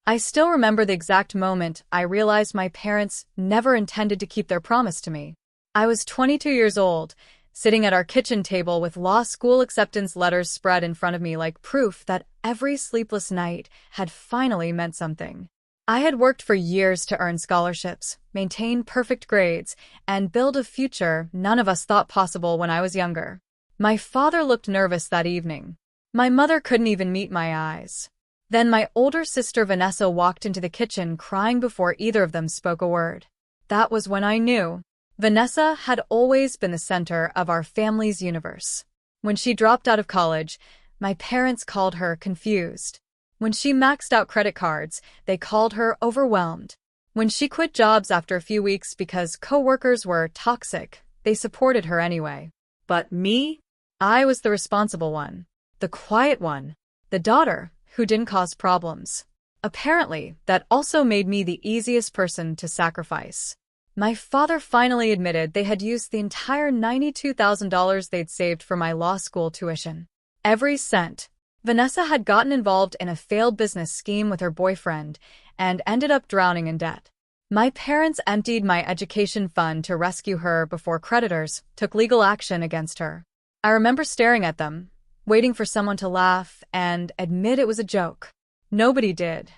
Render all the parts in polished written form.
I still remember the exact moment I realized my parents never intended to keep their promise to me. I was 22 years old, sitting at our kitchen table with law school acceptance letters spread in front of me like proof that every sleepless night had finally meant something. I had worked for years to earn scholarships, maintain perfect grades, and build a future none of us thought possible when I was younger. My father looked nervous that evening. My mother couldn't even meet my eyes. Then my older sister Vanessa walked into the kitchen crying before either of them spoke a word. That was when I knew. Vanessa had always been the center of our family's universe. When she dropped out of college, my parents called her confused. When she maxed out credit cards, they called her overwhelmed. When she quit jobs after a few weeks because coworkers were toxic, they supported her anyway. But me? I was the responsible one. The quiet one. The daughter who didn't cause problems. Apparently, that also made me the easiest person to sacrifice. My father finally admitted they had used the entire $92,000 they'd saved for my law school tuition. Every cent. Vanessa had gotten involved in a failed business scheme with her boyfriend and ended up drowning in debt. My parents emptied my education fund to rescue her before creditors took legal action against her. I remember staring at them, waiting for someone to laugh and admit it was a joke. Nobody did.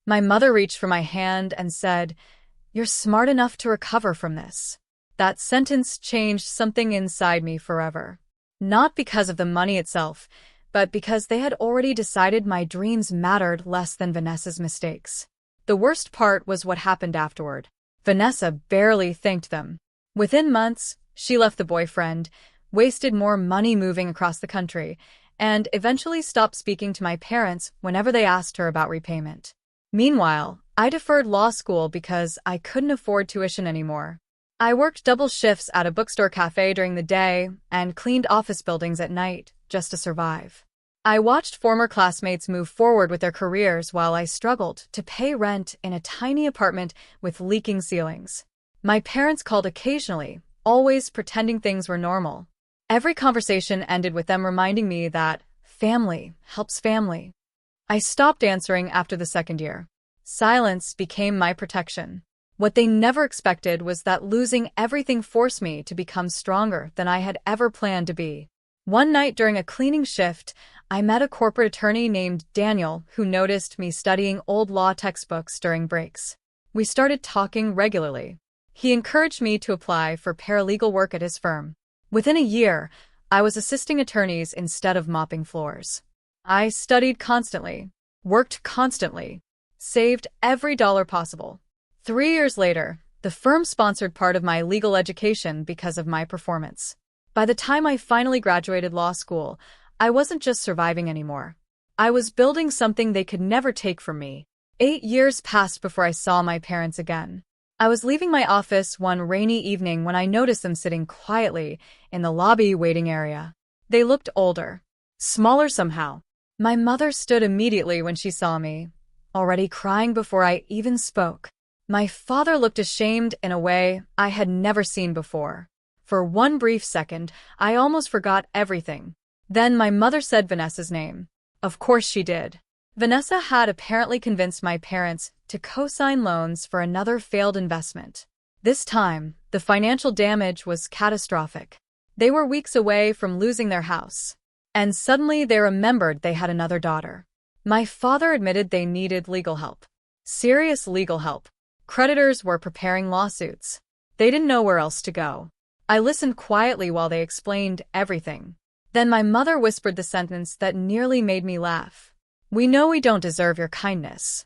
My mother reached for my hand and said, "You're smart enough to recover from this." That sentence changed something inside me forever. Not because of the money itself, but because they had already decided my dreams mattered less than Vanessa's mistakes. The worst part was what happened afterward. Vanessa barely thanked them. Within months, she left the boyfriend, wasted more money moving across the country, and eventually stopped speaking to my parents whenever they asked her about repayment. Meanwhile, I deferred law school because I couldn't afford tuition anymore. I worked double shifts at a bookstore cafe during the day and cleaned office buildings at night just to survive. I watched former classmates move forward with their careers while I struggled to pay rent in a tiny apartment with leaking ceilings. My parents called occasionally, always pretending things were normal. Every conversation ended with them reminding me that family helps family. I stopped answering after the second year. Silence became my protection. What they never expected was that losing everything forced me to become stronger than I had ever planned to be. One night during a cleaning shift, I met a corporate attorney named Daniel who noticed me studying old law textbooks during breaks. We started talking regularly. He encouraged me to apply for paralegal work at his firm. Within a year, I was assisting attorneys instead of mopping floors. I studied constantly, worked constantly, saved every dollar possible. 3 years later, the firm sponsored part of my legal education because of my performance. By the time I finally graduated law school, I wasn't just surviving anymore. I was building something they could never take from me. 8 years passed before I saw my parents again. I was leaving my office one rainy evening when I noticed them sitting quietly in the lobby waiting area. They looked older, smaller somehow. My mother stood immediately when she saw me, already crying before I even spoke. My father looked ashamed in a way I had never seen before. For one brief second, I almost forgot everything. Then my mother said Vanessa's name. Of course she did. Vanessa had apparently convinced my parents to co-sign loans for another failed investment. This time, the financial damage was catastrophic. They were weeks away from losing their house. And suddenly they remembered they had another daughter. My father admitted they needed legal help. Serious legal help. Creditors were preparing lawsuits. They didn't know where else to go. I listened quietly while they explained everything. Then my mother whispered the sentence that nearly made me laugh. "We know we don't deserve your kindness."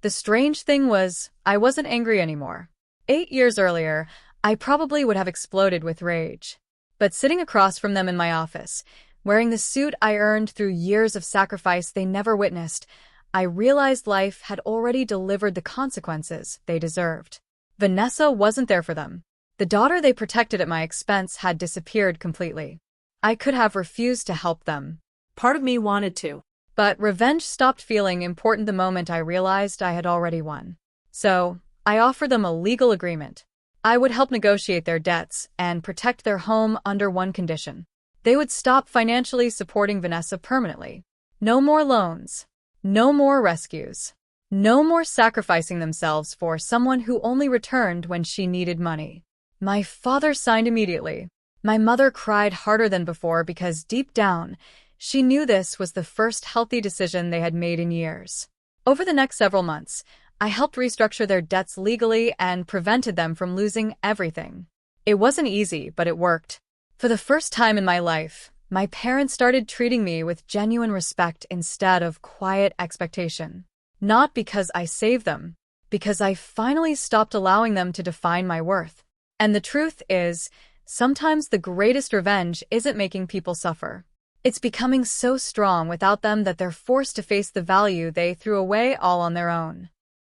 The strange thing was, I wasn't angry anymore. 8 years earlier, I probably would have exploded with rage. But sitting across from them in my office, wearing the suit I earned through years of sacrifice they never witnessed, I realized life had already delivered the consequences they deserved. Vanessa wasn't there for them. The daughter they protected at my expense had disappeared completely. I could have refused to help them. Part of me wanted to. But revenge stopped feeling important the moment I realized I had already won. So, I offered them a legal agreement. I would help negotiate their debts and protect their home under one condition. They would stop financially supporting Vanessa permanently. No more loans. No more rescues. No more sacrificing themselves for someone who only returned when she needed money. My father signed immediately. My mother cried harder than before because deep down, she knew this was the first healthy decision they had made in years. Over the next several months, I helped restructure their debts legally and prevented them from losing everything. It wasn't easy, but it worked. For the first time in my life, my parents started treating me with genuine respect instead of quiet expectation. Not because I saved them, because I finally stopped allowing them to define my worth. And the truth is, sometimes the greatest revenge isn't making people suffer. It's becoming so strong without them that they're forced to face the value they threw away all on their own.